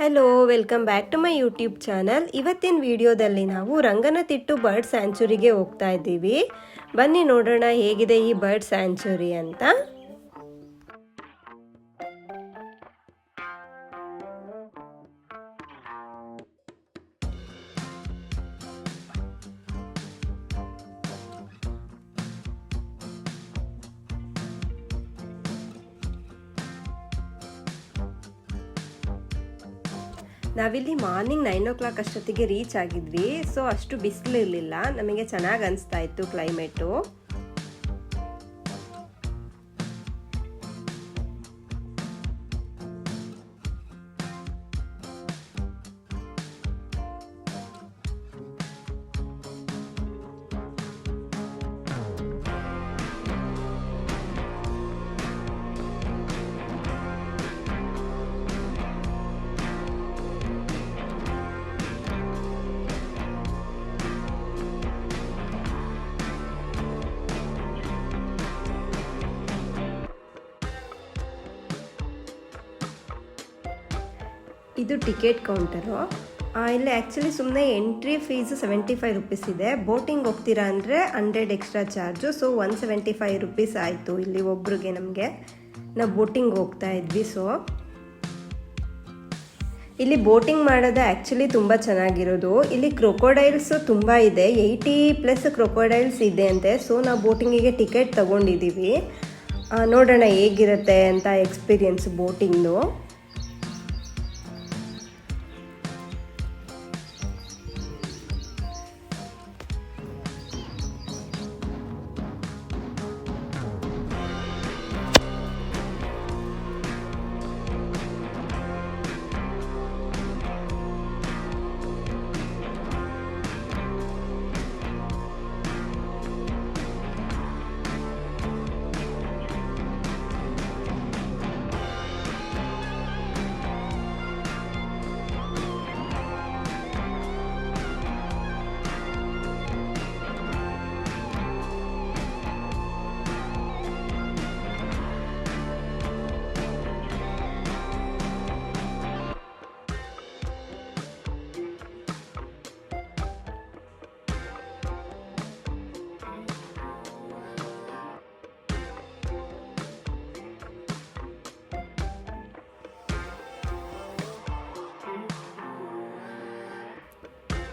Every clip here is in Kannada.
Hello, welcome back to my YouTube channel. ಇವತ್ತಿನ ವಿಡಿಯೋದಲ್ಲಿ ನಾವು ರಂಗನತಿಟ್ಟು ಬರ್ಡ್ ಸ್ಯಾಂಚುರಿಗೆ ಹೋಗ್ತಾ ಇದ್ದೀವಿ. ಬನ್ನಿ ನೋಡೋಣ ಹೇಗಿದೆ ಈ ಬರ್ಡ್ ಸ್ಯಾಂಚುರಿ ಅಂತ. ನಾವಿಲ್ಲಿ ಮಾರ್ನಿಂಗ್ 9 o'clock ಅಷ್ಟೊತ್ತಿಗೆ ರೀಚ್ ಆಗಿದ್ವಿ. ಸೊ ಅಷ್ಟು ಬಿಸಿಲಿರಲಿಲ್ಲ, ನಮಗೆ ಚೆನ್ನಾಗಿ ಅನಿಸ್ತಾ ಇತ್ತು ಕ್ಲೈಮೇಟು. ಇದು ಟಿಕೆಟ್ ಕೌಂಟರು. ಇಲ್ಲಿ ಆ್ಯಕ್ಚುಲಿ ಸುಮ್ಮನೆ ಎಂಟ್ರಿ ಫೀಸು 75 rupees ಇದೆ. ಬೋಟಿಂಗ್ ಹೋಗ್ತೀರಾ ಅಂದರೆ 100 ಎಕ್ಸ್ಟ್ರಾ ಚಾರ್ಜು. ಸೊ 175 rupees ಆಯಿತು ಇಲ್ಲಿ ಒಬ್ರಿಗೆ. ನಮಗೆ ನಾವು ಬೋಟಿಂಗ್ ಹೋಗ್ತಾ ಇದ್ವಿ. ಸೊ ಇಲ್ಲಿ ಬೋಟಿಂಗ್ ಮಾಡೋದು ಆ್ಯಕ್ಚುಲಿ ತುಂಬ ಚೆನ್ನಾಗಿರೋದು. ಇಲ್ಲಿ ಕ್ರೊಕೊಡೈಲ್ಸು ತುಂಬ ಇದೆ, 80+ ಕ್ರೊಕೊಡೈಲ್ಸ್ ಇದೆ ಅಂತೆ. ಸೊ ನಾವು ಬೋಟಿಂಗಿಗೆ ಟಿಕೆಟ್ ತೊಗೊಂಡಿದ್ದೀವಿ. ನೋಡೋಣ ಹೇಗಿರುತ್ತೆ ಅಂತ ಎಕ್ಸ್ಪೀರಿಯನ್ಸ್ ಬೋಟಿಂಗ್ದು.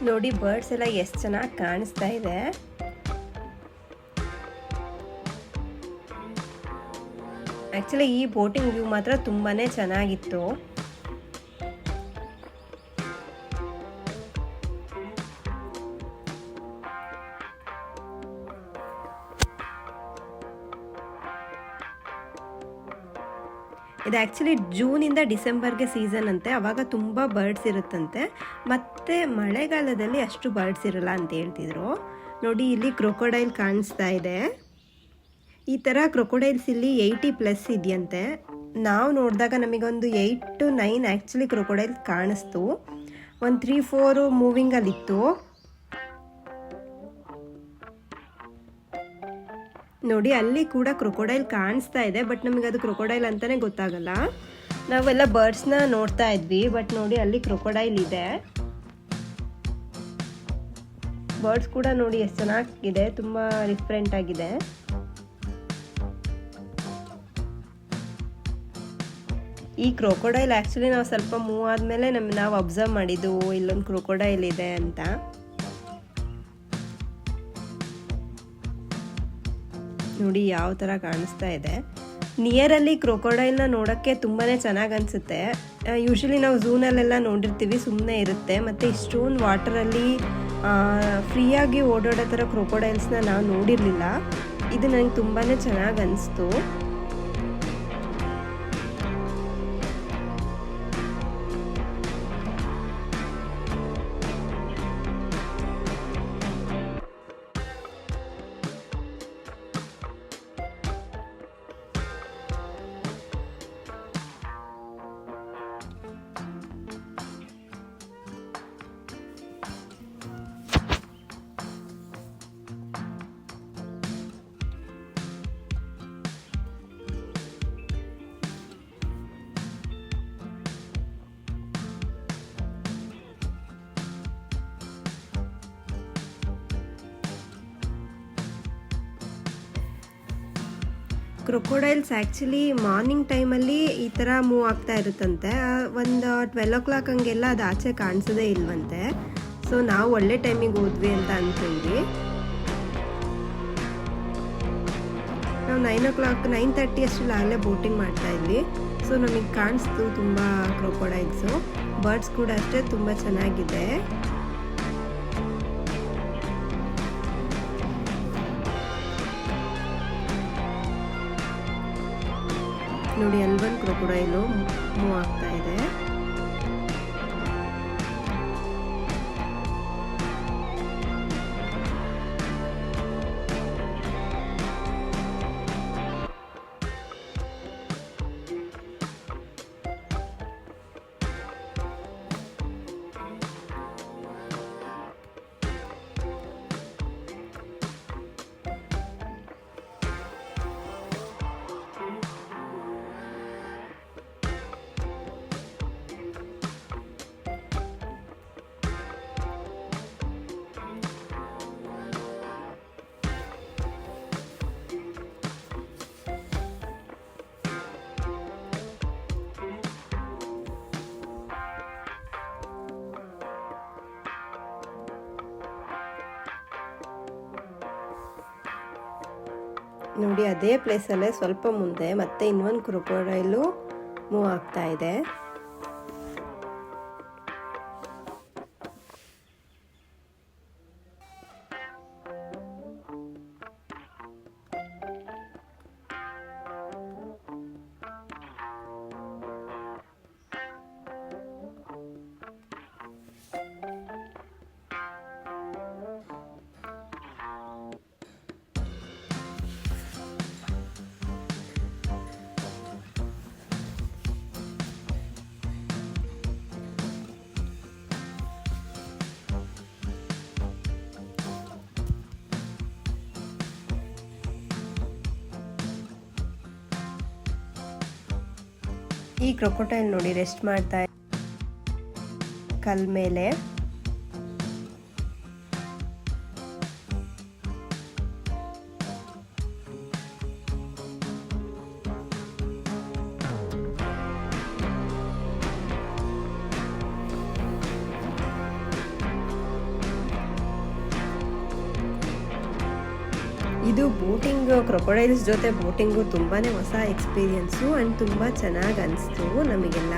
ನೋಡಿ ಬರ್ಡ್ಸ್ ಎಲ್ಲ ಎಷ್ಟು ಚೆನ್ನಾಗಿ ಕಾಣಿಸ್ತಾ ಇದೆ. ಆ್ಯಕ್ಚುಲಿ ಈ ಬೋಟಿಂಗ್ ವ್ಯೂ ಮಾತ್ರ ತುಂಬಾ ಚೆನ್ನಾಗಿತ್ತು. ಇದು ಆ್ಯಕ್ಚುಲಿ ಜೂನಿಂದ ಡಿಸೆಂಬರ್ಗೆ ಸೀಸನ್ ಅಂತೆ, ಆವಾಗ ತುಂಬ ಬರ್ಡ್ಸ್ ಇರುತ್ತಂತೆ. ಮತ್ತು ಮಳೆಗಾಲದಲ್ಲಿ ಅಷ್ಟು ಬರ್ಡ್ಸ್ ಇರಲ್ಲ ಅಂತ ಹೇಳ್ತಿದ್ರು. ನೋಡಿ ಇಲ್ಲಿ ಕ್ರೊಕೊಡೈಲ್ ಕಾಣಿಸ್ತಾ ಇದೆ. ಈ ಥರ ಕ್ರೊಕೊಡೈಲ್ಸ್ ಇಲ್ಲಿ 80+ ಇದೆಯಂತೆ. ನಾವು ನೋಡಿದಾಗ ನಮಗೊಂದು 8 to 9 ಆ್ಯಕ್ಚುಲಿ ಕ್ರೊಕೊಡೈಲ್ ಕಾಣಿಸ್ತು. ಒಂದು 3-4 ಮೂವಿಂಗಲ್ಲಿತ್ತು. ನೋಡಿ ಅಲ್ಲಿ ಕೂಡ ಕ್ರೊಕೊಡೈಲ್ ಕಾಣಿಸ್ತಾ ಇದೆ, ಬಟ್ ನಮಗೆ ಅದು ಕ್ರೊಕೊಡೈಲ್ ಅಂತಲೇ ಗೊತ್ತಾಗಲ್ಲ. ನಾವೆಲ್ಲ ಬರ್ಡ್ಸ್ನ ನೋಡ್ತಾ ಇದ್ವಿ, ಬಟ್ ನೋಡಿ ಅಲ್ಲಿ ಕ್ರೊಕೊಡೈಲ್ ಇದೆ. ಬರ್ಡ್ಸ್ ಕೂಡ ನೋಡಿ ಎಷ್ಟು ಚೆನ್ನಾಗಿದೆ, ತುಂಬ ಡಿಫ್ರೆಂಟ್ ಆಗಿದೆ. ಈ ಕ್ರೊಕೊಡೈಲ್ ಆ್ಯಕ್ಚುಲಿ ನಾವು ಸ್ವಲ್ಪ ಮೂವ್ ಆದಮೇಲೆ ನಾವು ಅಬ್ಸರ್ವ್ ಮಾಡಿದ್ದು ಇಲ್ಲೊಂದು ಕ್ರೊಕೊಡೈಲ್ ಇದೆ ಅಂತ. ನೋಡಿ ಯಾವ ಥರ ಕಾಣಿಸ್ತಾ ಇದೆ. ನಿಯರಲ್ಲಿ ಕ್ರೊಕೊಡೈಲ್ನ ನೋಡೋಕ್ಕೆ ತುಂಬಾ ಚೆನ್ನಾಗಿ ಅನಿಸುತ್ತೆ. ಯೂಶ್ವಲಿ ನಾವು ಝೂನಲ್ಲೆಲ್ಲ ನೋಡಿರ್ತೀವಿ, ಸುಮ್ಮನೆ ಇರುತ್ತೆ. ಮತ್ತು ಇಷ್ಟೊಂದು ವಾಟರಲ್ಲಿ ಫ್ರೀಯಾಗಿ ಓಡಾಡೋ ಥರ ಕ್ರೊಕೊಡೈಲ್ಸ್ನ ನಾವು ನೋಡಿರಲಿಲ್ಲ. ಇದು ನನಗೆ ತುಂಬಾ ಚೆನ್ನಾಗಿ ಅನಿಸ್ತು. ಕ್ರೊಕೊಡೈಲ್ಸ್ ಆ್ಯಕ್ಚುಲಿ ಮಾರ್ನಿಂಗ್ ಟೈಮಲ್ಲಿ ಈ ಥರ ಮೂವ್ ಆಗ್ತಾ ಇರುತ್ತಂತೆ. ಒಂದು 12 ಹಂಗೆಲ್ಲ ಅದು ಆಚೆ ಕಾಣಿಸೋದೇ ಇಲ್ವಂತೆ. ಸೊ ನಾವು ಒಳ್ಳೆ ಟೈಮಿಗೆ ಹೋದ್ವಿ ಅಂತ ಅಂದ್ಕೊಂಡ್ವಿ. ನಾವು 9:30 ಅಷ್ಟರಲ್ಲಾಗಲೇ ಬೋಟಿಂಗ್ ಮಾಡ್ತಾ ಇದ್ವಿ. ಸೊ ನಮಗೆ ಕಾಣಿಸ್ತು ತುಂಬ ಕ್ರೊಕೊಡೈಲ್ಸು. ಬರ್ಡ್ಸ್ ಕೂಡ ಅಷ್ಟೇ ತುಂಬ ಚೆನ್ನಾಗಿದೆ. ನೋಡಿ ಅಲ್ವೊಂದು ಕ್ರೊಕೊಡೈಲು ಮೂವ್ ಆಗ್ತಾ ಇದೆ. ನೋಡಿ ಅದೇ ಪ್ಲೇಸಲ್ಲೇ ಸ್ವಲ್ಪ ಮುಂದೆ ಮತ್ತೆ ಇನ್ನೊಂದು ಕ್ರೊಕೊಡೈಲು ಮೂವ್ ಆಗ್ತಾ ಇದೆ. ಈ ಕ್ರೊಕೊಡೈಲ್ ನೋಡಿ ರೆಸ್ಟ್ ಮಾಡ್ತಾ ಕಲ್ ಮೇಲೆ. ಇದು ಬೋಟಿಂಗ್, ಕ್ರೊಕೊಡೈಲ್ಸ್ ಜೊತೆ ಬೋಟಿಂಗು ತುಂಬಾ ಹೊಸ ಎಕ್ಸ್ಪೀರಿಯನ್ಸು ಆ್ಯಂಡ್ ತುಂಬ ಚೆನ್ನಾಗಿ ಅನಿಸ್ತು ನಮಗೆಲ್ಲ.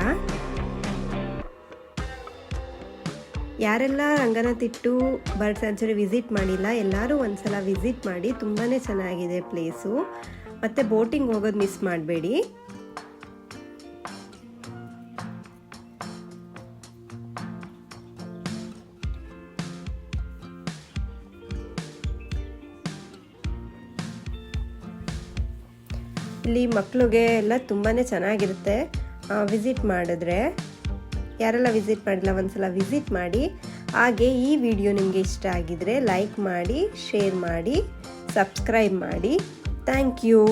ಯಾರೆಲ್ಲ ರಂಗನತಿಟ್ಟು ಬರ್ಡ್ ಸ್ಯಾಂಚುರಿ ವಿಸಿಟ್ ಮಾಡಿಲ್ಲ ಎಲ್ಲರೂ ಒಂದ್ಸಲ ವಿಸಿಟ್ ಮಾಡಿ, ತುಂಬಾ ಚೆನ್ನಾಗಿದೆ ಪ್ಲೇಸು. ಮತ್ತು ಬೋಟಿಂಗ್ ಹೋಗೋದು ಮಿಸ್ ಮಾಡಬೇಡಿ. ಇಲ್ಲಿ ಮಕ್ಕಳಿಗೆ ಎಲ್ಲ ತುಂಬಾ ಚೆನ್ನಾಗಿರುತ್ತೆ ವಿಸಿಟ್ ಮಾಡಿದ್ರೆ. ಯಾರೆಲ್ಲ ವಿಸಿಟ್ ಮಾಡಿಲ್ಲ ಒಂದ್ಸಲ ವಿಸಿಟ್ ಮಾಡಿ. ಹಾಗೆ ಈ ವಿಡಿಯೋ ನಿಮಗೆ ಇಷ್ಟ ಆಗಿದ್ರೆ ಲೈಕ್ ಮಾಡಿ, ಶೇರ್ ಮಾಡಿ, ಸಬ್ಸ್ಕ್ರೈಬ್ ಮಾಡಿ. Thank you.